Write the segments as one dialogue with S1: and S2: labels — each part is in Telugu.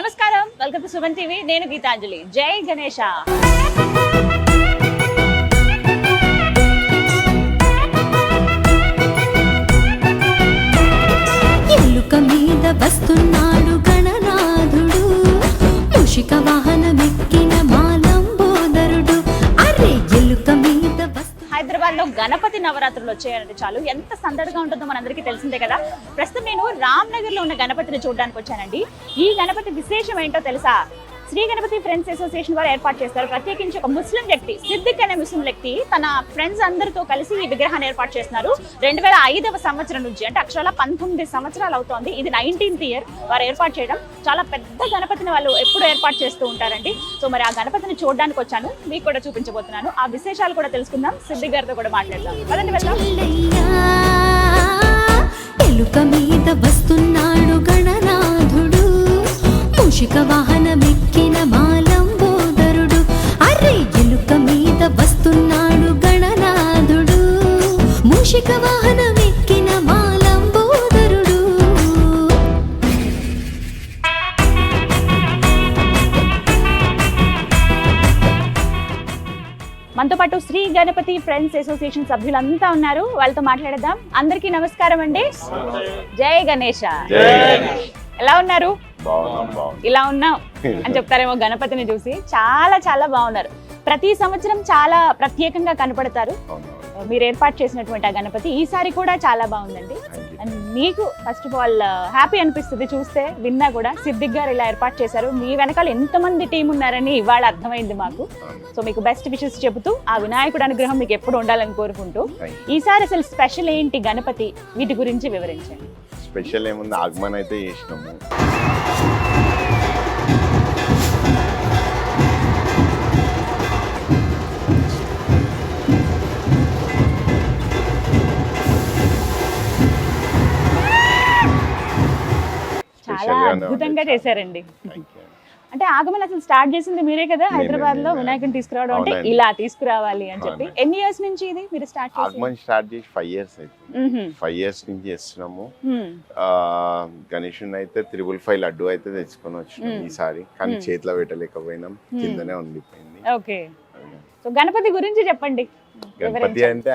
S1: నమస్కారం, వెల్కమ్ టు సుమన్ టీవీ. నేను గీతాంజలి. జై గణేష.
S2: ఎలుక మీద వస్తున్నాడు గణనాథుడు, మూషిక వాహనమెక్కిన మాలంబోదరుడు. అరే ఎలుక మీద
S1: హైదరాబాద్ లో గణపతి నవరాత్రులు వచ్చాయంటే చాలు ఎంత సందడిగా ఉంటుందో మనందరికీ తెలిసిందే కదా. ప్రస్తుతం నేను రామ్నగర్ లో ఉన్న గణపతిని చూడడానికి వచ్చానండి. ఈ గణపతి విశేషం ఏంటో తెలుసా? శ్రీ గణపతి ఫ్రెండ్స్ అసోసియేషన్ వారు ఏర్పాటు చేస్తారు. ప్రత్యేకించి ఒక ముస్లిం వ్యక్తి, సిద్దిక్ అనే ముస్లిం వ్యక్తి తన ఫ్రెండ్స్ అందరితో కలిసి ఈ విగ్రహాన్ని ఏర్పాటు చేస్తున్నారు. 2005వ సంవత్సరం నుంచి, అంటే అక్షరాల 19 సంవత్సరాలు అవుతోంది. ఇది 19th ఇయర్ వారు ఏర్పాటు చేయడం. చాలా పెద్ద గణపతిని వాళ్ళు ఎప్పుడు ఏర్పాటు చేస్తూ ఉంటారండి. సో మరి ఆ గణపతిని చూడడానికి వచ్చాను, మీకు కూడా చూపించబోతున్నాను. ఆ విశేషాలు కూడా తెలుసుకుందాం, సిద్దిక్ గారితో కూడా మాట్లాడదాం. పదండి వెళ్దాం.
S2: ఎలుక మీద వస్తున్నాడు గణనాథుడు, మూషిక వాహనమెక్కిన మాలంబోదరుడు. అరే ఎలుక మీద వస్తున్నాడు గణనాథుడు, మూషిక వాహనమెక్కిన మాలంబోదరుడు.
S1: మనతో పాటు శ్రీ గణపతి ఫ్రెండ్స్ అసోసియేషన్ సభ్యులంతా ఉన్నారు, వాళ్ళతో మాట్లాడదాం. అందరికీ నమస్కారం అండి. జై గణేష. ఎలా ఉన్నారు? ఇలా ఉన్నాం అని చెప్తారేమో గణపతిని చూసి. చాలా చాలా బాగున్నారు. ప్రతి సంవత్సరం చాలా ప్రత్యేకంగా కనపడతారు. మీరు ఏర్పాటు చేసినటువంటి ఆ గణపతి ఈసారి కూడా చాలా బాగుందండి. అండ్ మీకు ఫస్ట్ ఆఫ్ ఆల్ హ్యాపీ అనిపిస్తుంది చూస్తే, విన్నా కూడా. సిద్దిక్ గారు ఇలా ఏర్పాటు చేశారు, మీ వెనకాల ఎంతమంది టీం ఉన్నారని ఇవాళ అర్థమైంది మాకు. సో మీకు బెస్ట్ విషెస్ చెబుతూ, ఆ వినాయకుడు అనుగ్రహం మీకు ఎప్పుడు ఉండాలని కోరుకుంటూ, ఈసారి అసలు స్పెషల్ ఏంటి గణపతి, వీటి గురించి వివరించండి.
S3: స్పెషల్ ఏముంది, ఆగమన్ అయితే చేసినాము.
S1: చాలా అద్భుతంగా చేశారండి. అంటే ఆగమన్ అసలు స్టార్ట్ చేసింది మీరే కదా, హైదరాబాద్ లో వినాయకుని తీసుకురావడం. అంటే ఇలా తీసుకురావాలి అని చెప్పి. ఎన్ని ఇయర్స్ నుంచి ఇది మీరు స్టార్ట్ చేశారు?
S3: ఆగమన్ స్టార్ట్ చేసి 5 years అయితే 5 years నుంచి చేస్తున్నాము. గణేషుని అయితే 555 లడ్డు అయితే తెచ్చుకొని వచ్చినాం ఈసారి, కానీ చేతిలో పెట్టలేకపోయినాం, కిందనే ఉండిపోయింది.
S1: ఓకే, సో గణపతి గురించి చెప్పండి.
S3: గణపతి అంటే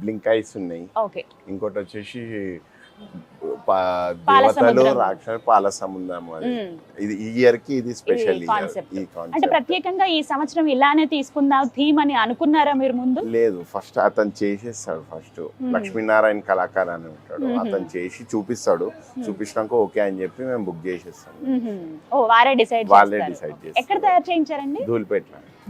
S3: బ్లింక్ ఐస్ ఉన్నాయి.
S1: ఓకే,
S3: ఇంకోటి వచ్చేసి దేవతలు రాక్షస పాల సముద్రం. ఇది ఈ ఇయర్ కి ఇది స్పెషల్
S1: కాన్సెప్ట్. అంటే ప్రత్యేకంగా ఈ సంవత్సరం ఇలానే తీసుకుందాం థీమ్ అని అనుకున్నారా మీరు ముందు?
S3: లేదు, ఫస్ట్ అతను చేసేస్తాడు. ఫస్ట్ లక్ష్మీనారాయణ కళాకారు అని ఉంటాడు, అతను చేసి చూపిస్తాడు. చూపించినాక ఓకే అని చెప్పి మేము బుక్ చేసేస్తాం.
S1: వాళ్ళే డిసైడ్
S3: చేస్తారు.
S1: ఎక్కడ తయారు చేయించారండి?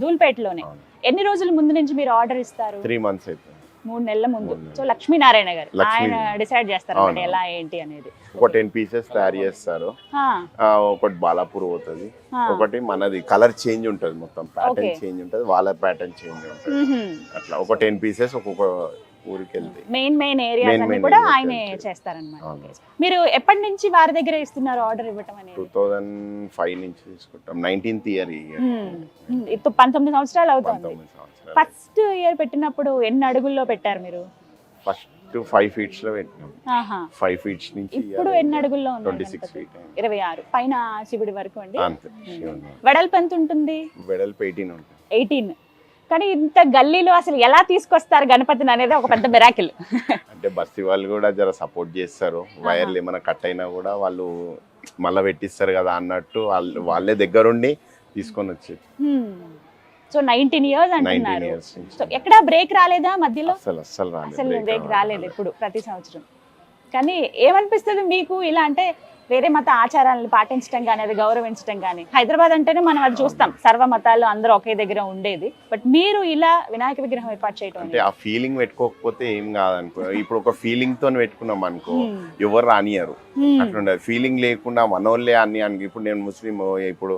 S1: ధూల్పేటలోనే. ఎన్ని రోజుల ముందు నుంచి మీరు ఆర్డర్ ఇస్తారు?
S3: 3 months అయితే,
S1: 3 నెలల ముందు. సో లక్ష్మీనారాయణ గారు ఆయన డిసైడ్ చేస్తారు ఎలా ఏంటి అనేది.
S3: ఒక 10 pieces తయారు చేస్తారు. ఒకటి బాలాపూర్ పోతుంది, ఒకటి మనది. కలర్ చేంజ్ ఉంటది, మొత్తం ప్యాటర్న్ చేంజ్ ఉంటది, వాళ్ళ ప్యాటర్న్ చేంజ్ ఉంటది. అట్లా ఒక 10 pieces ఒక్కొక్క ఊరికి వెళ్తాయి.
S1: మెయిన్ ఏరియాస్ అన్ని కూడా ఆయనే చేస్తారన్నమాట. మీరు ఎప్పటి నుంచి వారి దగ్గర ఇస్తున్నారు ఆర్డర్ ఇవ్వటం అనేది?
S3: 2005 నుంచి తీసుకుంటాం. 19th year.
S1: 19 సంవత్సరాలు అవుతుంది. ఫస్ట్ ఇయర్ పెట్టినప్పుడు ఎన్ని అడుగుల్లో పెట్టారు మీరు?
S3: ఫస్ట్ 5 feet లో పెట్టినాం. 5 feet నుంచి
S1: ఇప్పుడు ఎన్ని అడుగుల్లో ఉన్నారు?
S3: 26 feet.
S1: 26 పైన శివుడి వరకు అండి. వెడల్పు ఎంత ఉంటుంది?
S3: వెడల్పు 18 ఉంటుంది.
S1: 18. కానీ ఇంత గల్లీలో అసలు ఎలా తీసుకొస్తారు గణపతిని అనేది ఒక పెద్ద మిరాకిల్.
S3: అంటే బస్తీ వాళ్ళు కూడా జర సపోర్ట్ చేస్తారు. వైర్లు ఏమైనా కట్ అయినా కూడా వాళ్ళు మళ్ళీ పెట్టిస్తారు కదా అన్నట్టు వాళ్ళే దగ్గరుండి తీసుకొని వచ్చేది.
S1: సో 19 years అంటున్నారు. సో ఎక్కడ బ్రేక్ రాలేదా మధ్యలో? అసలు బ్రేక్ రాలేదు ఎప్పుడు, ప్రతి సంవత్సరం. కానీ ఏమనిపిస్తుంది మీకు ఇలా అంటే వేరే మత ఆచారాలను పాటించడం కానీ, అది గౌరవించడం కానీ? హైదరాబాద్ అంటేనే మనం అది చూస్తాం, సర్వ మతాలు అందరూ ఒకే దగ్గర ఉండేది. బట్ మీరు ఇలా వినాయక విగ్రహం ఏర్పాటు చేయడం
S3: అంటే ఆ ఫీలింగ్ పెట్టుకోకపోతే ఏం కాదనుకో. ఇప్పుడు ఒక ఫీలింగ్ తో పెట్టుకున్నాం అనుకో, ఎవరు రానియరు. అట్లా ఫీలింగ్ లేకుండా మనోళ్ళే అన్ని అనుకో. ఇప్పుడు నేను ముస్లిం, ఇప్పుడు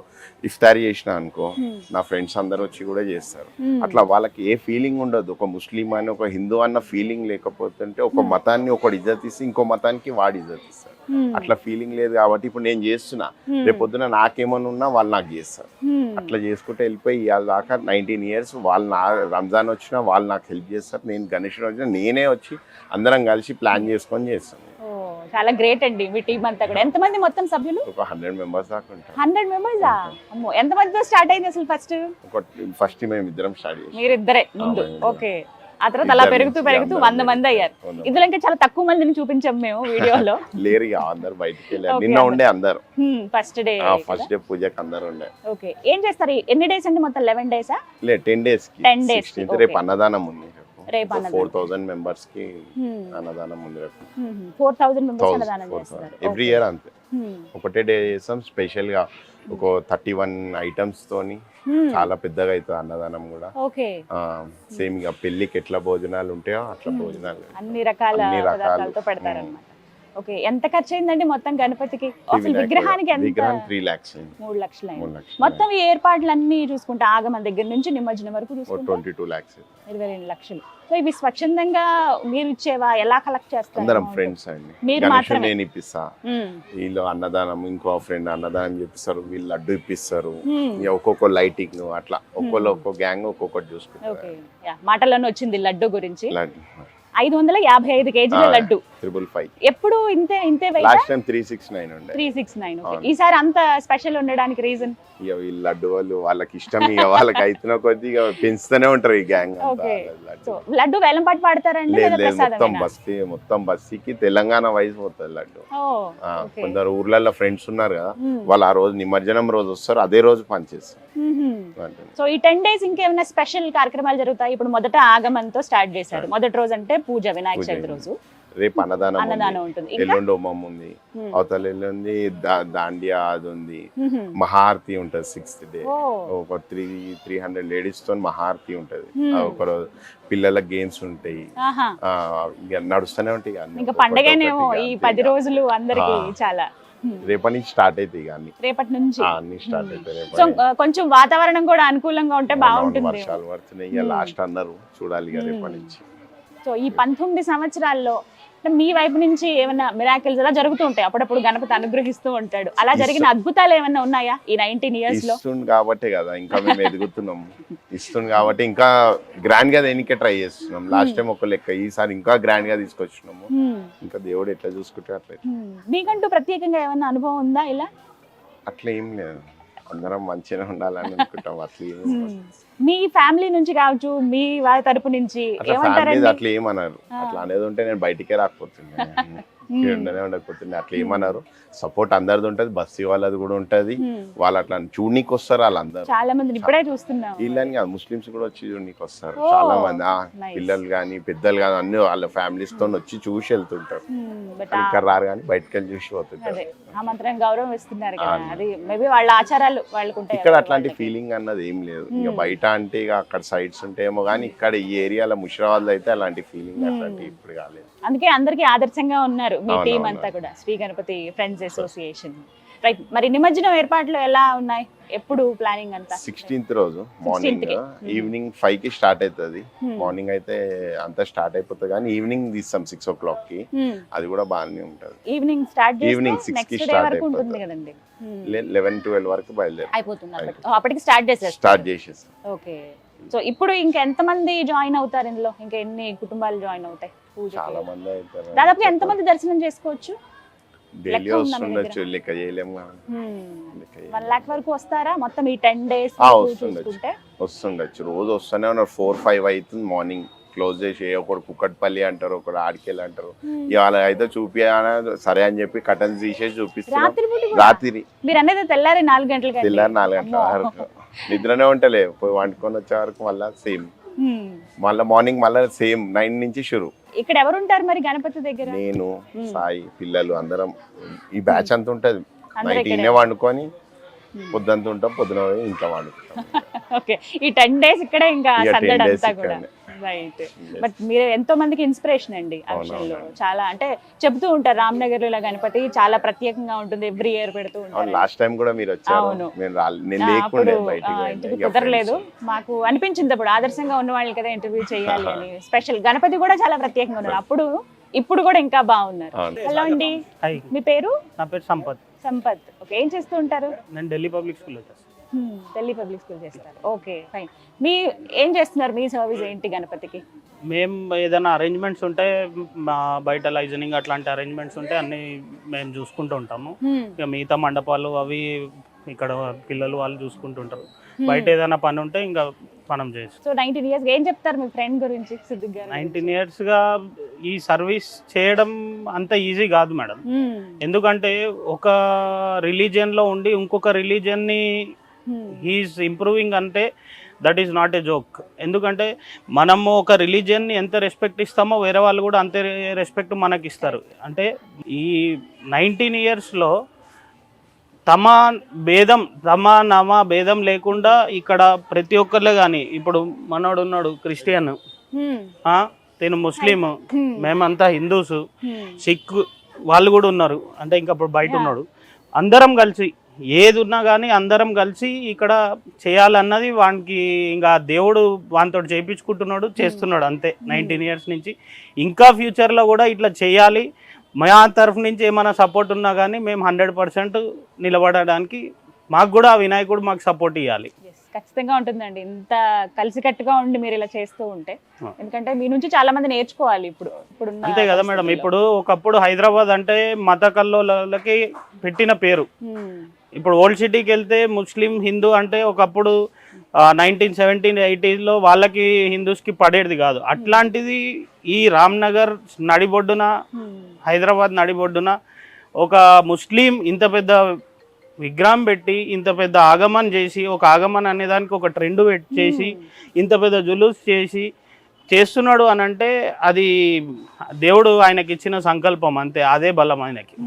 S3: ఇఫ్తార్ చేసిన అనుకో, నా ఫ్రెండ్స్ అందరు వచ్చి కూడా చేస్తారు. అట్లా వాళ్ళకి ఏ ఫీలింగ్ ఉండదు. ఒక ముస్లిం అని, ఒక హిందూ అన్న ఫీలింగ్ లేకపోతే, ఒక మతాన్ని ఒకటి ఇజ్జత్ ఇస్తే ఇంకో మతానికి వాడు ఇజ్జత్ ఇస్తారు. అట్లా ఫీలింగ్ లేదు కాబట్టి ఇప్పుడు నేను చేస్తున్నా, రేపు పొద్దున నాకేమన్నా ఉన్నా వాళ్ళు నాకు చేస్తారు. అట్లా చేసుకుంటే వెళ్ళిపోయి ఇవాళ దాకా 19 years వాళ్ళు నా రంజాన్ వచ్చినా వాళ్ళు నాకు హెల్ప్ చేస్తారు. నేను గణేష్ వచ్చినా నేనే వచ్చి అందరం కలిసి ప్లాన్ చేసుకొని చేస్తాను.
S1: ఓ చాలా గ్రేట్ అండి మీ టీం అంతా కూడా. ఎంతమంది మొత్తం సభ్యులు?
S3: ఒక 100 మెంబర్స్ దాకా ఉంటారు.
S1: 100 మెంబర్సా? అమ్మో, ఎంతమందితో స్టార్ట్ అయింది అసలు ఫస్ట్?
S3: ఫస్ట్ మేము ఇద్దరం స్టార్ట్ చేసాం.
S1: మీరిద్దరే ముందు?
S3: అవును.
S1: ఓకే. ఆ తర్వాత అలా పెరుగుతూ 100 మంది అయ్యారు. ఇందులో ఇంకా చాలా తక్కువ మందిని చూపించాం మేము వీడియోలో.
S3: లేరు ఇక అందరు బయటికి వెళ్ళారు. నిన్న ఉండే అందరు
S1: ఫస్ట్ డే
S3: పూజకి అందరు ఉండే.
S1: ఓకే. ఏం చేస్తారు? ఎన్ని డేస్ అండి మొత్తం? 11 డేసా?
S3: లే 10 days కి.
S1: 10 days కి.
S3: రేపు అన్నదానం ఉంది.
S1: రేపు అన్నదానం.
S3: 4000 మెంబర్స్ కి అన్నదానం ఉంది రేపు.
S1: 4000 మెంబర్స్ అన్నదానం చేస్తారు
S3: ఎవ్రీ ఇయర్ అంతే. ఒకటే డే చేస్తాం స్పెషల్ గా. ఒక 31 ఐటమ్స్ తోని చాలా పెద్దగా అవుతుంది అన్నదానం కూడా.
S1: ఓకే.
S3: సేమ్ ఇక పెళ్లికి ఎట్లా భోజనాలు ఉంటాయో అట్లా భోజనాలు
S1: అన్ని రకాల పదార్థాలతో పెడతారన్నమాట. ఓకే. ఎంత ఖర్చు అయిందండి మొత్తం గణపతికి? అసలు విగ్రహానికి ఎంత?
S3: 3 lakhs
S1: 3 లక్షలు అయింది. మొత్తం ఈ ఏర్పాట్లన్నీ చూసుకుంటే ఆగమన దగ్గర నుంచి నిమజ్జనం వరకు చూసుకుంటే
S3: 22 lakhs
S1: 22 లక్షలు. సో ఇవి స్వచ్ఛందంగా మీరు ఇచ్చేవా? ఎలా కలెక్ట్ చేస్తారు?
S3: అందరం ఫ్రెండ్స్ అండి.
S1: మీరు మాత్రమే?
S3: నేను ఇప్పిస్తా, వీళ్ళు అన్నదానం, ఇంకో ఫ్రెండ్ అన్నదానం చెప్పిస్తారు, వీళ్ళు లడ్డు ఇప్పిస్తారు, ఒక్కొక్క లైటింగ్ అట్లా ఒక్కొక్క గ్యాంగ్ ఒక్కొక్కటి చూసుకుంటారు.
S1: ఓకే. మాటల్లోనే వచ్చింది లడ్డు గురించి.
S3: లడ్డు
S1: 555 కేజీల లడ్డు.
S3: 555.
S1: ఎప్పుడు ఇంతే వెయిట్?
S3: లాస్ట్ టైం 369 ఉండే.
S1: 369. ఓకే. ఈసారి అంత స్పెషల్ ఉండడానికి రీజన్?
S3: ఇక వీళ్ళు లడ్డు వాళ్ళకి ఇష్టం, ఇక వాళ్ళకి అయితున్న కొద్ది ఇక పెంచుతూనే ఉంటారు ఈ గ్యాంగ్.
S1: సో లడ్డు వేలం పాటు పాడతారండి?
S3: మొత్తం బస్సీకి తెలంగాణ వైజ్ పోతుంది లడ్డు. కొందరు ఊర్లలో ఫ్రెండ్స్ ఉన్నారు కదా, వాళ్ళు ఆ రోజు నిమజ్జనం రోజు వస్తారు, అదే రోజు పనిచేస్తారు.
S1: సో ఈ 10 days ఇంకేమైనా స్పెషల్ కార్యక్రమాలు జరుగుతాయి? ఇప్పుడు మొదట ఆగమనంతో స్టార్ట్ చేశారు. మొదటి రోజు అంటే పూజ, వినాయక చవితి రోజు.
S3: రేపు అన్నదానం
S1: ఉంటుంది.
S3: ఎల్లుండి హోమం ఉంది, అవతల ఎల్లుండి దాండియా అది ఉంది, మహారతి ఉంటది 6th day. ఒక 300 లేడీస్ తో మహారతి ఉంటది. ఒక పిల్లల గేమ్స్ ఉంటాయి, నడుస్తూనే ఉంటాయి.
S1: ఇంకా పండగనేమో ఈ 10 రోజులు అందరికి చాలా.
S3: రేపటి నుంచి స్టార్ట్ అవుతాయి అన్ని.
S1: రేపటి నుంచి
S3: అన్ని స్టార్ట్ అవుతాయి.
S1: సో కొంచెం వాతావరణం కూడా అనుకూలంగా ఉంటే బాగుంటుంది.
S3: వర్షాలు పడుతున్నాయి, లాస్ట్ అన్నారు, చూడాలి రేపటి నుంచి.
S1: సో ఈ 19 సంవత్సరాల్లో మీ వైపు నుంచి ఏమైనా మిరాకిల్స్ అలా జరుగుతూ ఉంటాయి? అప్పుడప్పుడు గణపతి అనుగ్రహిస్తూ ఉంటాడు. అలా జరిగిన అద్భుతాలు ఏమైనా ఉన్నాయా ఈ 19 years లో?
S3: ఇస్తుంది కాబట్టే కదా ఇంకా మేము ఎదుగుతున్నాం. ఇస్తుంది కాబట్టి ఇంకా గ్రాండ్ గా దేనికే ట్రై చేస్తున్నాం. లాస్ట్ టైం ఒక లెక్క, ఈసారి ఇంకా గ్రాండ్ గా తీసుకొచ్చినాము. ఇంకా దేవుడు ఎట్లా చూసుకుంటే అట్లా.
S1: మీకంటూ ప్రత్యేకంగా ఏమైనా అనుభవం ఉందా ఇలా?
S3: అట్లా ఏం లేదు, అందరం మంచిగా ఉండాలని అనుకుంటాం. అట్లా
S1: మీ ఫ్యామిలీ నుంచి కావచ్చు, మీ వారి తరపు నుంచి ఏమంటారండి?
S3: అట్లా ఏమన్నారు, అట్లా అనేది ఉంటే నేను బయటికే రాకపోతుండే, ఉండకపోతుండే. అట్లా ఏమన్నారు, సపోర్ట్ అందరిది ఉంటది, బస్సీ వాళ్ళది కూడా ఉంటది. వాళ్ళు అట్లా చూడనీకి వస్తారు వాళ్ళందరూ.
S1: చాలా మంది ఇప్పుడే చూస్తున్నాం,
S3: వీళ్ళని కాదు ముస్లిమ్స్ కూడా వచ్చి చూడనీకి వస్తారు చాలా మంది. పిల్లలు కానీ పెద్దలు కానీ అన్ని వాళ్ళ ఫ్యామిలీస్ తో వచ్చి చూసి వెళ్తుంటారు. ఇక్కడ రారు కానీ బయటకు వెళ్ళి చూసి పోతుంటారు.
S1: ఆమంత్రం గౌరవం ఇస్తున్నారు కదా, అది మేబీ వాళ్ళ ఆచారాలు వాళ్ళకు ఉంటాయి.
S3: ఇక్కడ అట్లాంటి ఫీలింగ్ అన్నది ఏం లేదు. ఇక బయట అంటే ఇక అక్కడ సైడ్స్ ఉంటాయేమో కానీ ఇక్కడ ఈ ఏరియాలో ముషిరాబాద్ అయితే అలాంటి ఫీలింగ్ అట్లాంటి ఇప్పుడు కాలేదు.
S1: అందుకే అందరికీ ఆదర్శంగా ఉన్నారు మీ టీం అంతా కూడా, Shri Ganapati friends association. Right. మరి నిమజ్జనం ఏర్పాట్లు ఎలా ఉన్నాయి? ఎప్పుడు ప్లానింగ్ అంతా?
S3: 16th రోజు మార్నింగ్, ఈవినింగ్ 5 కి స్టార్ట్ అవుతుంది. మార్నింగ్ అయితే అంతా స్టార్ట్ అయిపోతుంది కానీ ఈవినింగ్ తీస్తాం 6 o'clock కి. అది కూడా బాగానే ఉంటుంది.
S1: ఈవినింగ్ స్టార్ట్ చేస్తే
S3: ఈవినింగ్ 6 కి స్టార్ట్ అయిపోతుంది
S1: కదండి.
S3: 11-12 వరకు బయలుదేరి
S1: అయిపోతుంది. అప్పటికి స్టార్ట్ చేసేస్తాం. ఓకే. సో ఇప్పుడు ఇంకా ఎంత మంది జాయిన్ అవుతారు ఇందులో? ఇంకా ఎన్ని కుటుంబాలు జాయిన్ అవుతాయి?
S3: చాలా మంది అవుతారు.
S1: దాదాపు ఎంత మంది దర్శనం చేసుకోవచ్చు?
S3: డైలీ వస్తుండొచ్చు, లెక్క చేయలేము.
S1: 1 lakh వరకు వస్తారా మొత్తం ఈ 10 days?
S3: వస్తుండొచ్చు, రోజు వస్తూనే ఉన్నారు. 4-5 అవుతుంది మార్నింగ్ క్లోజ్ చేసి. ఒకడు కుక్కట్పల్లి అంటారు, ఒకడు ఆడికెళ్ళి అంటారు. ఇవాళ అయితే చూపియాల సరే అని చెప్పి కటన్స్ తీసేసి చూపిస్తారు. రాత్రి
S1: మీరు అనేది తెల్లారి 4 గంటలకి.
S3: తెల్లారి 4 గంటల వరకు నిద్రనే ఉంటలే, పోయి వండుకొని వచ్చే వరకు మళ్ళా సేమ్. మళ్ళీ మార్నింగ్ మళ్ళీ సేమ్ 9 నుంచి షురు.
S1: ఇక్కడ ఎవరు ఉంటారు మరి గణపతి దగ్గర?
S3: నేను, సాయి, పిల్లలు అందరం ఈ బ్యాచ్ అంతా ఉంటది. నైట్ ఇన్నే వండుకొని పొద్దుంతా ఉంటాం, పొద్దున ఇంట్లో వండుకుంటాం.
S1: ఓకే. ఈ 10 days ఇక్కడే ఇంకా సందడి అంతా కూడా. రైట్. బట్ మీరు ఎంతో మందికి ఇన్స్పిరేషన్ అండి ఆ విషయంలో. చాలా అంటే చెప్తూ ఉంటారు రామ్నగర్ లో ఇలా గణపతి చాలా ప్రత్యేకంగా ఉంటుంది, ఎవ్రీ ఇయర్ పెడుతూ ఉంటారు.
S3: లాస్ట్ టైం కూడా మీరు వచ్చారు, నేను లేకుండే బయటికి
S1: కుదరలేదు. మాకు అనిపించింది అప్పుడు ఆదర్శంగా ఉన్న వాళ్ళు కదా ఇంటర్వ్యూ చేయాలి అని. స్పెషల్ గణపతి కూడా చాలా ప్రత్యేకంగా ఉన్నారు అప్పుడు, ఇప్పుడు కూడా ఇంకా బాగున్నారు. హలో అండి, మీ పేరు?
S4: నా పేరు సంపత్.
S1: సంపత్. ఓకే. ఏం చేస్తూ ఉంటారు?
S4: నేను ఢిల్లీ పబ్లిక్ స్కూల్ చేస్తాను.
S1: ఢిల్లీ పబ్లిక్ స్కూల్ చేస్తారు. Okay, fine. మీ ఏం చేస్తున్నారు? మీ సర్వీస్ ఏంటి గణపతికి?
S4: మేము ఏదైనా అరేంజ్మెంట్స్ ఉంటే మా బయట లైజనింగ్ అట్లాంటి అరేంజ్మెంట్స్ ఉంటే అన్నీ మేము చూసుకుంటూ ఉంటాము. ఇక మిగతా మండపాలు అవి ఇక్కడ పిల్లలు వాళ్ళు చూసుకుంటుంటారు. బయట ఏదైనా పని ఉంటే ఇంకా మనం చేస్తాం.
S1: సో 19 years ఏం చెప్తారు మీ ఫ్రెండ్ గురించి సిద్దిక్ గారు?
S4: 19 yearsగా ఈ సర్వీస్ చేయడం అంత ఈజీ కాదు మేడం. ఎందుకంటే ఒక రిలీజియన్లో ఉండి ఇంకొక రిలీజియన్ని హీఈస్ ఇంప్రూవింగ్ అంటే that is not a joke. ఎందుకంటే మనము ఒక రిలీజియన్ని ఎంత రెస్పెక్ట్ ఇస్తామో వేరే వాళ్ళు కూడా అంతే రెస్పెక్ట్ మనకి ఇస్తారు. అంటే ఈ 19 yearsలో తమ నమ భేదం లేకుండా ఇక్కడ ప్రతి ఒక్కరిలో కానీ ఇప్పుడు మనోడు ఉన్నాడు క్రిస్టియన్, నేను ముస్లిం, మేమంతా హిందూస్, సిక్ వాళ్ళు కూడా ఉన్నారు, అంటే ఇంకా ఇప్పుడు బయట ఉన్నాడు. అందరం కలిసి ఏది ఉన్నా కానీ అందరం కలిసి ఇక్కడ చేయాలన్నది వానికి ఇంకా దేవుడు వానితో చేయించుకుంటున్నాడు, చేస్తున్నాడు అంతే 19 years నుంచి. ఇంకా ఫ్యూచర్లో కూడా ఇట్లా చేయాలి. మా తరఫు నుంచి ఏమైనా సపోర్ట్ ఉన్నా కానీ మేము 100% నిలబడడానికి మాకు కూడా వినాయకుడు మాకు సపోర్ట్ ఇవ్వాలి.
S1: ఖచ్చితంగా ఉంటుందండి ఇంత కలిసికట్టుగా ఉండి మీరు ఇలా చేస్తూ ఉంటే. ఎందుకంటే మీ నుంచి చాలా మంది నేర్చుకోవాలి ఇప్పుడు.
S4: అంతే కదా మేడం. ఇప్పుడు ఒకప్పుడు హైదరాబాద్ అంటే మత కల్లోలకి పెట్టిన పేరు. ఇప్పుడు ఓల్డ్ సిటీకి వెళ్తే ముస్లిం హిందూ అంటే ఒకప్పుడు 1970s 80sలో వాళ్ళకి హిందూస్కి పడేది కాదు. అట్లాంటిది ఈ రామ్నగర్ నడిబొడ్డున, హైదరాబాద్ నడిబొడ్డున ఒక ముస్లిం ఇంత పెద్ద విగ్రహం పెట్టి ఇంత పెద్ద ఆగమన్ చేసి, ఒక ఆగమన్ అనేదానికి ఒక ట్రెండ్ చేసి ఇంత పెద్ద జులూస్ చేసి చేస్తున్నాడు అని అంటే అది దేవుడు ఆయనకి ఇచ్చిన సంకల్పం అంతే. అదే బలం ఆయనకి.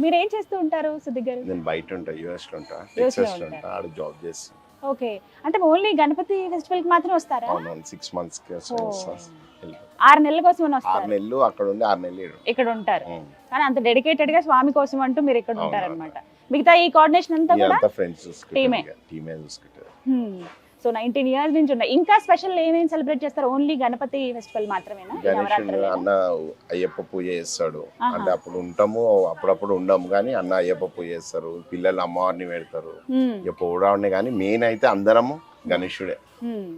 S1: మీరు ఏం చేస్తూ ఉంటారు సిద్దిక్ గారు?
S3: నేను బయట ఉంటా, యుఎస్ లో ఉంటా, టెక్సాస్ లో ఉంటా, ఆడ జాబ్ చేస్తాను.
S1: ఓకే, అంటే ఓన్లీ గణపతి ఫెస్టివల్ కి మాత్రమే వస్తారా?
S3: అవును, 6 months కి
S1: 6 నెలల కోసం వస్తారు.
S3: 6 నెలలు అక్కడ ఉండి 6 నెలలు
S1: ఇక్కడ ఉంటారు. కానీ అంత డెడికేటెడ్ గా స్వామి కోసం అంటూ మీరు ఇక్కడ ఉంటారు అనమాట. మిగతా ఈ కోఆర్డినేషన్ అంతా కూడా
S3: ఫ్రెండ్స్
S1: టీమే
S3: చూసుకుంటారు.
S1: సో 19 years నుంచి ఉన్నాయి. ఇంకా స్పెషల్ ఏమేమి సెలబ్రేట్ చేస్తారు? ఓన్లీ గణపతి ఫెస్టివల్ మాత్రమేనా?
S3: గణేశుడు అన్న అయ్యప్ప పూజ చేస్తాడు. అంటే అప్పుడు ఉంటాము, అప్పుడప్పుడు ఉండము, కానీ అన్న అయ్యప్ప పూజ చేస్తారు, పిల్లలు అమ్మవారిని పెడతారు. ఇక పోవడం కానీ మెయిన్ అయితే అందరము గణేశుడే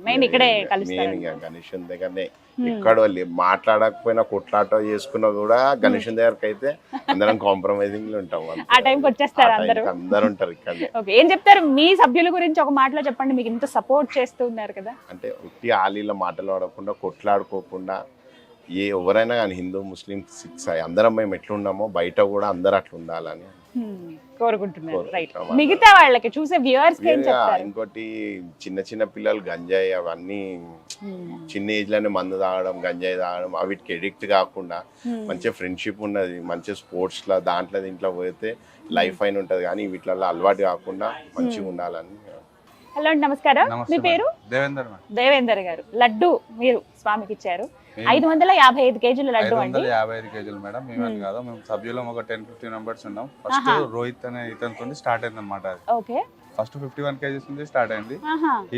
S1: మెయిన్. ఇక్కడే కలుస్తారు.
S3: గణేశుని దగ్గరనే ఎక్కడో మాట్లాడకపోయినా కొట్లాట చేసుకున్నా కూడా గణేశుని దగ్గరకు అయితే అందరం కాంప్రమైజింగ్ లో ఉంటాం.
S1: ఆ టైంకి వచ్చేస్తారు అందరూ.
S3: అందరు ఉంటారు ఇక్కడ.
S1: ఓకే, ఏం చెప్తారు మీ సభ్యుల గురించి ఒక మాటలో చెప్పండి. మీకు ఇంత సపోర్ట్ చేస్తూ ఉన్నారు కదా.
S3: అంటే ఉట్టి ఆలీల మాటలు ఆడకుండా, కొట్లాడుకోకుండా, ఎవరైనా కానీ హిందూ ముస్లిం సిక్స్ అందరం మేము ఎట్లున్నామో బయట కూడా అందరు అట్లా ఉండాలని
S1: కోరుకుంటున్నారు. రైట్, మిగతా వాళ్ళకి చూసే వ్యూవర్స్ కి ఏం చెప్తారు?
S3: ఇంకోటి చిన్న చిన్న పిల్లలు గంజాయి అవన్నీ చిన్న ఏజ్ లోనే మందు తాగడం, గంజాయి తాగడం, వీటికి ఎడిక్ట్ కాకుండా మంచిగా ఫ్రెండ్షిప్ ఉన్నది, మంచిగా స్పోర్ట్స్ లా దాంట్లో దీంట్లో పోతే లైఫ్ అయిన ఉంటది, కానీ వీటిలో అలవాటు కాకుండా మంచిగా ఉండాలని.
S1: హలో అండి, నమస్కారం. మీ పేరు?
S5: దేవేందర్
S1: గారు. లడ్డు మీరు స్వామికి ఇచ్చారు. 555 kg లడ్డు అండి.
S5: 555 kg మేడం. మేమని కాదు, మేము సభ్యులం ఒక 10-15 మెంబర్స్ ఉన్నాం. ఫస్ట్ రోహిత్ అనే ఇతనితో స్టార్ట్ అయింది అనమాట.
S1: ఓకే,
S5: ఫస్ట్ 51 kgs నుంచి స్టార్ట్ అయింది.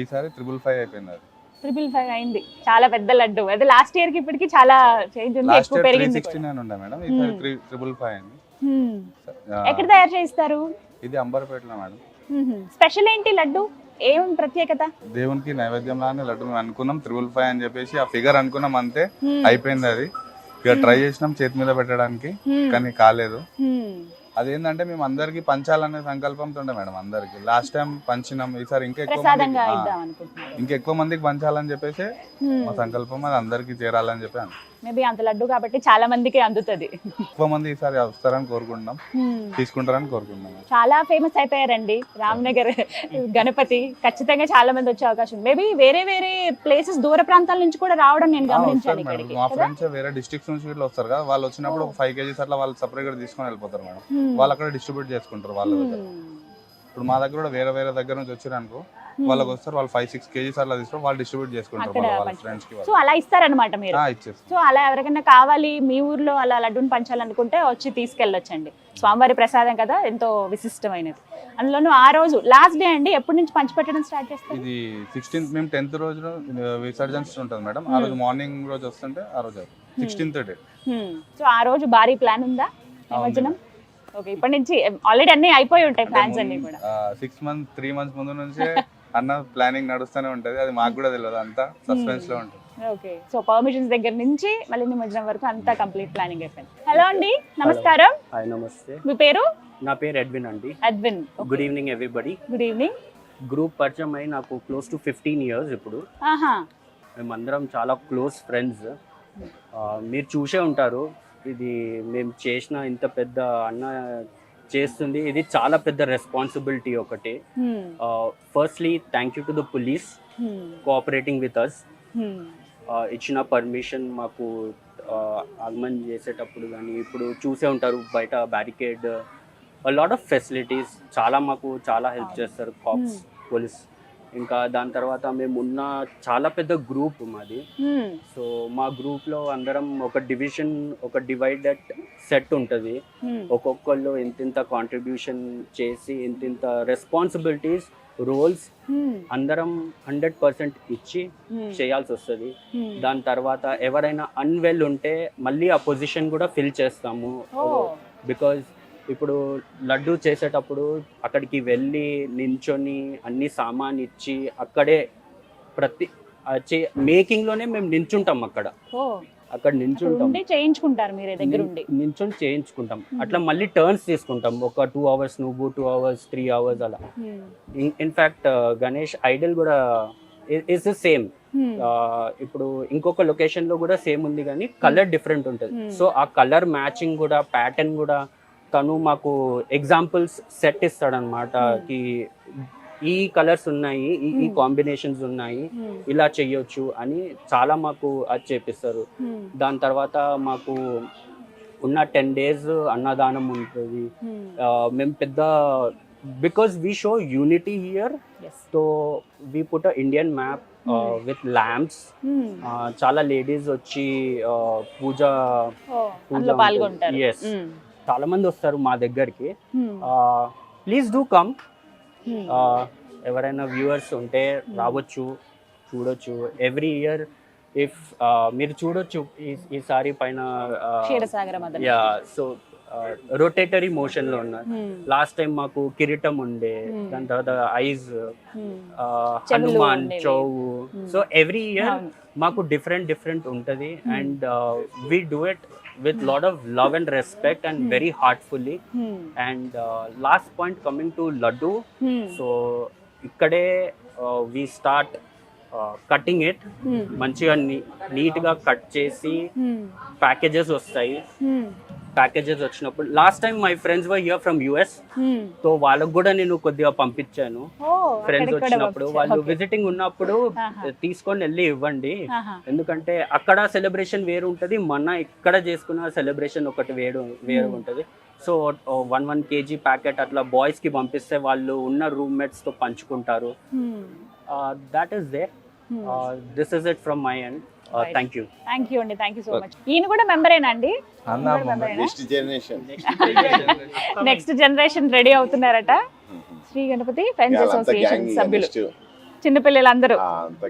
S5: ఈసారి 555 అయిపోయింది. అది
S1: 555 అయింది. చాలా పెద్ద లడ్డు. అది లాస్ట్ ఇయర్ కి ఇప్పటికి చాలా చేంజ్ ఉంది, ఎక్కువ పెరిగింది.
S5: 369 ఉండే మేడం, ఈసారి 555 అయింది.
S1: ఎక్కడ తయారు చేస్తారు?
S5: ఇది అంబర్పేటలో మేడం.
S1: స్పెషల్ ఏంటి లడ్డు? ఏం ప్రత్యేకత?
S5: దేవునికి నైవేద్యం లానే లడ్డు మేము అనుకున్నాం 555 అని చెప్పేసి ఆ ఫిగర్ అనుకున్నాం, అంతే అయిపోయింది. అది ఇక ట్రై చేసినాం చేతి మీద పెట్టడానికి, కానీ కాలేదు. అదేంటంటే మేము అందరికి పంచాలనే సంకల్పంతో ఉండే మేడం. అందరికి లాస్ట్ టైం పంచినాం, ఈసారి ఇంకా ఎక్కువ మందికి పంచాలని చెప్పేసి మా సంకల్పం. అది అందరికి చేరాలని చెప్పి
S1: మేబీ అంత లడ్డు కాబట్టి చాలా మందికి అందుతుంది.
S5: ఎక్కువ మంది ఈసారి వస్తారని కోరుకుంటున్నాం, తీసుకుంటారని కోరుకుంటున్నాం.
S1: చాలా ఫేమస్ అయిపోయారండి రామ్నగర్ గణపతి. ఖచ్చితంగా చాలా మంది వచ్చే అవకాశం. మేబీ వేరే వేరే ప్లేసెస్, దూర ప్రాంతాల నుంచి కూడా రావడం నేను గమనించాను. ఇక్కడికి
S5: మా ఫ్రెండ్స్ వేరే డిస్ట్రిక్ట్స్ నుంచి వీళ్ళు వస్తారు కదా, వాళ్ళు వచ్చినప్పుడు ఒక 5 kgs అట్లా వాళ్ళు సపరేట్ గా తీసుకొని వెళ్ళిపోతారు మేడం. వాళ్ళు అక్కడ డిస్ట్రిబ్యూట్ చేసుకుంటారు వాళ్ళ దగ్గర. ఇప్పుడు మా దగ్గర కూడా వేరే వేరే దగ్గర నుంచి వచ్చారు అనుకో, వాళ్ళకి వస్తారు, వాళ్ళు 5-6 kgs అట్లా తీసుకొని వాళ్ళు డిస్ట్రిబ్యూట్ చేసుకుంటారు వాళ్ళ ఫ్రెండ్స్ కి.
S1: సో అలా ఇస్తారనమాట మీరు?
S5: ఇచ్చేస్తారు.
S1: సో అలా ఎవరికైనా కావాలి మీ ఊర్లో అలా లడ్డూని పంచాలనుకుంటే వచ్చి తీసుకెళ్ళొచ్చండి. స్వామివారి ప్రసాదం కదా, ఎంతో విశిష్టమైనది. అందులోనూ ఆ రోజు లాస్ట్ డే అండి, ఎప్పటి నుంచి పంచిపెట్టడం స్టార్ట్ చేస్తారు?
S5: ఇది 16th, మేము 10th రోజు విసర్జన్స్ ఉంటుంది మేడం. ఆ రోజు మార్నింగ్ రోజు వస్తుంటే ఆ రోజు 16th డే.
S1: సో ఆ రోజు భారీ ప్లాన్ ఉందా నిమజ్జనం? ఓకే, ఇప్పటి నుంచి ఆల్రెడీ అన్ని అయిపోయి ఉంటాయి ప్లాన్స్ అన్ని కూడా.
S5: 3 months ముందు నుంచే అన్న ప్లానింగ్ నడుస్తూనే ఉంటది. అది మాకు కూడా తెలియదు, అంతా సస్పెన్స్ లో ఉంటుంది.
S1: ఓకే, సో పర్మిషన్స్ దగ్గర నుంచి మళ్ళీ నిమజ్జనం వరకు అంతా కంప్లీట్ ప్లానింగ్ అయిపోయింది. హలో అండి, నమస్కారం.
S6: హాయ్ నమస్తే,
S1: మీ పేరు?
S6: నా పేరు ఎడ్విన్ అండి.
S1: Edwin.
S6: Good evening everybody.
S1: Good evening.
S6: Group పరిచయం అయి నాకు క్లోజ్ టు 15 years ఇప్పుడు.
S1: ఆహా.
S6: మేమందరం చాలా క్లోజ్ ఫ్రెండ్స్. మీరు చూసే ఉంటారు, ఇది మేము చేసిన ఇంత పెద్ద అన్న చేస్తుంది, ఇది చాలా పెద్ద రెస్పాన్సిబిలిటీ ఒకటి. Firstly thank you to the police cooperating with us. ఇచ్చిన పర్మిషన్ మాకు ఆగమన్ చేసేటప్పుడు కానీ ఇప్పుడు చూసే ఉంటారు బయట బ్యారికేడ్, లాట్ ఆఫ్ ఫెసిలిటీస్ చాలా మాకు చాలా హెల్ప్ చేస్తారు కాప్స్, పోలీస్. ఇంకా దాని తర్వాత మేము ఉన్న చాలా పెద్ద గ్రూప్ మాది. సో మా గ్రూప్లో అందరం ఒక డివిజన్, ఒక డివైడెడ్ సెట్ ఉంటుంది. ఒక్కొక్కళ్ళు ఇంతింత కాంట్రిబ్యూషన్ చేసి ఇంతింత రెస్పాన్సిబిలిటీస్, రోల్స్ అందరం 100% ఇచ్చి చేయాల్సి వస్తుంది. దాని తర్వాత ఎవరైనా అన్వెల్ ఉంటే మళ్ళీ ఆ పొజిషన్ కూడా ఫిల్ చేస్తాము. బికాజ్ ఇప్పుడు లడ్డు చేసేటప్పుడు అక్కడికి వెళ్ళి నించొని అన్ని సామాన్ ఇచ్చి అక్కడే ప్రతి మేకింగ్లోనే మేము నించుంటాం. అక్కడ నించుంటాం,
S1: చేయించుకుంటారు మీరే దగ్గర ఉండి
S6: నించొని చేయించుకుంటాం. అట్లా మళ్ళీ టర్న్స్ తీసుకుంటాం, ఒక 2 hours నువ్వు, 2 hours, 3 hours అలా. ఇన్ఫ్యాక్ట్ గణేష్ ఐడల్ కూడా ఇస్ ద సేమ్. ఇప్పుడు ఇంకొక లొకేషన్ లో కూడా సేమ్ ఉంది కానీ కలర్ డిఫరెంట్ ఉంటుంది. సో ఆ కలర్ మ్యాచింగ్ కూడా, ప్యాటర్న్ కూడా తను మాకు ఎగ్జాంపుల్స్ సెట్ ఇస్తాడనమాట. కి ఈ కలర్స్ ఉన్నాయి, ఈ కాంబినేషన్స్ ఉన్నాయి, ఇలా చెయ్యొచ్చు అని చాలా మాకు అది చేపిస్తారు. దాని తర్వాత మాకు ఉన్న 10 days అన్నదానం ఉంటుంది. మేము పెద్ద because we show unity here, so we put a Indian map with lamps. చాలా లేడీస్ వచ్చి పూజ
S1: పాల్గొంటారు.
S6: ఎస్, చాలా మంది వస్తారు మా దగ్గరికి. Please do come. ఎవరైనా వ్యూవర్స్ ఉంటే రావచ్చు, చూడొచ్చు. ఎవ్రీ ఇయర్ ఇఫ్ మీరు చూడొచ్చు ఈసారి పైన సో రొటేటరీ మోషన్ లో ఉన్నారు. లాస్ట్ టైం మాకు కిరీటం ఉండే, దాని తర్వాత ఐజ్, హనుమాన్, చౌవు. సో ఎవ్రీ ఇయర్ మాకు డిఫరెంట్ ఉంటది. And we do it with lot of love and respect and very heartfully. And last point coming to laddu, so ikkade we start cutting it. మంచిగా నీట్ గా కట్ చేసి ప్యాకేజెస్ వస్తాయి. ప్యాకేజెస్ వచ్చినప్పుడు last time my friends were here from US, so వాళ్ళకు కూడా నేను కొద్దిగా పంపించాను. ఫ్రెండ్స్ వచ్చినప్పుడు వాళ్ళు విజిటింగ్ ఉన్నప్పుడు తీసుకొని వెళ్ళి ఇవ్వండి. ఎందుకంటే అక్కడ సెలబ్రేషన్ వేరు ఉంటది, మన ఇక్కడ చేసుకున్న సెలబ్రేషన్ ఒకటి వేరు ఉంటది. సో 1 kg ప్యాకెట్ అట్లా బాయ్స్ కి పంపిస్తే వాళ్ళు ఉన్న రూమ్మేట్స్ తో పంచుకుంటారు. That is there. This is it from my end. Thank you
S1: అండి, థ్యాంక్ యూ సో మచ్. ఈయన కూడా మెంబరేనా అండి? నెక్స్ట్ జనరేషన్ రెడీ అవుతున్నారట శ్రీ గణపతి ఫ్రెండ్స్ అసోసియేషన్ సభ్యులు, చిన్నపిల్లలందరూ.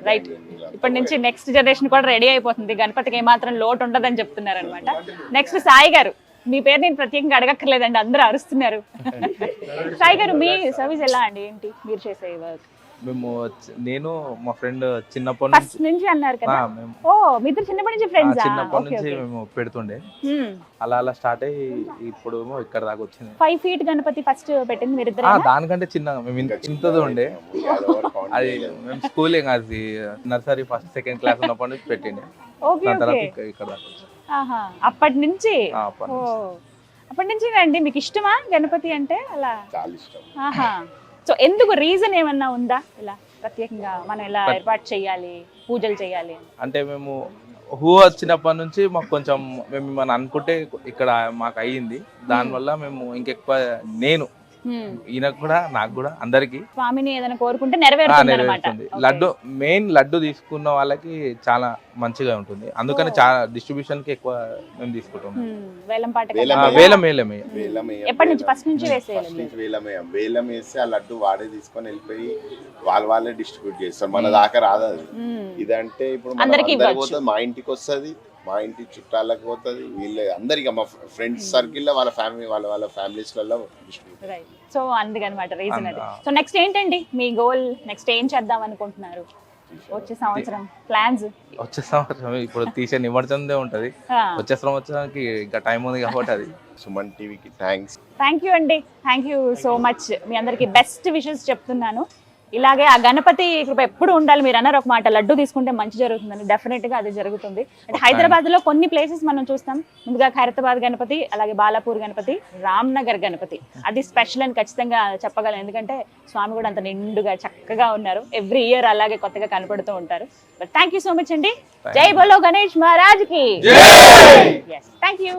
S1: రైట్, ఇప్పటి నుంచి నెక్స్ట్ జనరేషన్ కూడా రెడీ అయిపోతుంది. గణపతికి ఏమాత్రం లోటు ఉండదని చెప్తున్నారు అనమాట. నెక్స్ట్ సాయి గారు, మీ పేరు నేను ప్రత్యేకంగా అడగక్కర్లేదండి, అందరూ అరుస్తున్నారు. సాయి గారు, మీ సర్వీస్ ఎలా అండి? ఏంటి మీరు చేసే వర్క్?
S7: మేము నేను మా ఫ్రెండ్ చిన్నప్పటి
S1: నుంచి అన్నారు కదా. ఓ, మీ ఇద్దరు చిన్నప్పటి నుంచి ఫ్రెండ్స్?
S7: చిన్నప్పటి నుంచి మేము పెడుతుండే, అలా స్టార్ట్ అయ్యి ఇప్పుడు ఇక్కడ దాకా వచ్చింది.
S1: 5 feet గణపతి ఫస్ట్ పెట్టింది మీరు ఇద్దరు?
S7: దానికంటే చిన్న, మేము ఇంతది ఉండే. అది మేము స్కూలింగ్, అది నర్సరీ 1st, 2nd class ఉన్నప్పటి నుంచి పెట్టిండే. ఇక్కడ
S1: అప్పటి నుంచి? అప్పటి నుంచి అండి. మీకు ఇష్టమా గణపతి అంటే? అలా
S3: చాలా ఇష్టం.
S1: సో ఎందుకు, రీజన్ ఏమన్నా ఉందా ఇలా ప్రత్యేకంగా మనం ఇలా ఏర్పాటు చేయాలి, పూజలు చేయాలి
S7: అంటే? మేము వచ్చినప్పటి నుంచి మాకు కొంచెం మేము ఏమన్నా అనుకుంటే ఇక్కడ మాకు అయ్యింది. దానివల్ల మేము ఇంకెక్కువ, నేను ఈయనకు కూడా, నాకు కూడా, అందరికి
S1: స్వామిని ఏదైనా కోరుకుంటే నెరవేరుతుంది.
S7: లడ్డు మెయిన్, లడ్డు తీసుకున్న వాళ్ళకి చాలా మంచిగా ఉంటుంది. అందుకని చాలా డిస్ట్రిబ్యూషన్ కి ఎక్కువ మేము తీసుకుంటాం.
S3: వేలం వేసి ఆ లడ్డు వాడే తీసుకొని వెళ్ళిపోయి వాళ్ళే డిస్ట్రిబ్యూట్ చేస్తారు. మన దాకా రాదు అది. ఇదంటే ఇప్పుడు అందరికి పోతుంది, మా ఇంటికి వస్తుంది, మా ఇంటి చుట్టాలకు పోతుంది, వీళ్ళే అందరికీ, మా ఫ్రెండ్స్ సర్కిల్ లో, వాళ్ళ ఫ్యామిలీ, వాళ్ళ ఫ్యామిలీస్లలో డిస్ట్రిబ్యూట్.
S1: సో అందుకనమాట రీజన్ అది. సో నెక్స్ట్ ఏంటండి మీ గోల్? నెక్స్ట్ ఏం చేద్దాం అనుకుంటున్నారు? వచ్చే సంవత్సరం ప్లాన్స్?
S7: వచ్చే సంవత్సరం ఇప్పుడు తీసే నిమజ్జనందే ఉంటది. వచ్చే సంవత్సరానికి ఇంకా టైం ఉంది కాబట్టి అది.
S3: సుమన్ టీవీకి థ్యాంక్స్.
S1: థ్యాంక్ యూ అండి, థ్యాంక్ యూ సో మచ్. మీ అందరికి బెస్ట్ విషెస్ చెప్తున్నాను. ఇలాగే ఆ గణపతి కృప ఎప్పుడు ఉండాలి. మీరు అన్నారు ఒక మాట, లడ్డు తీసుకుంటే మంచి జరుగుతుందని. డెఫినెట్ గా అది జరుగుతుంది. అంటే హైదరాబాద్ లో కొన్ని ప్లేసెస్ మనం చూస్తాం. ముందుగా ఖైరతాబాద్ గణపతి, అలాగే బాలాపూర్ గణపతి, రామ్నగర్ గణపతి అది స్పెషల్ అని ఖచ్చితంగా చెప్పగలను. ఎందుకంటే స్వామి కూడా అంత నిండుగా చక్కగా ఉన్నారు. ఎవ్రీ ఇయర్ అలాగే కొత్తగా కనపడుతూ ఉంటారు. But thank you so much అండి. జై బోలో గణేష్ మహారాజ్ కి. Thank you.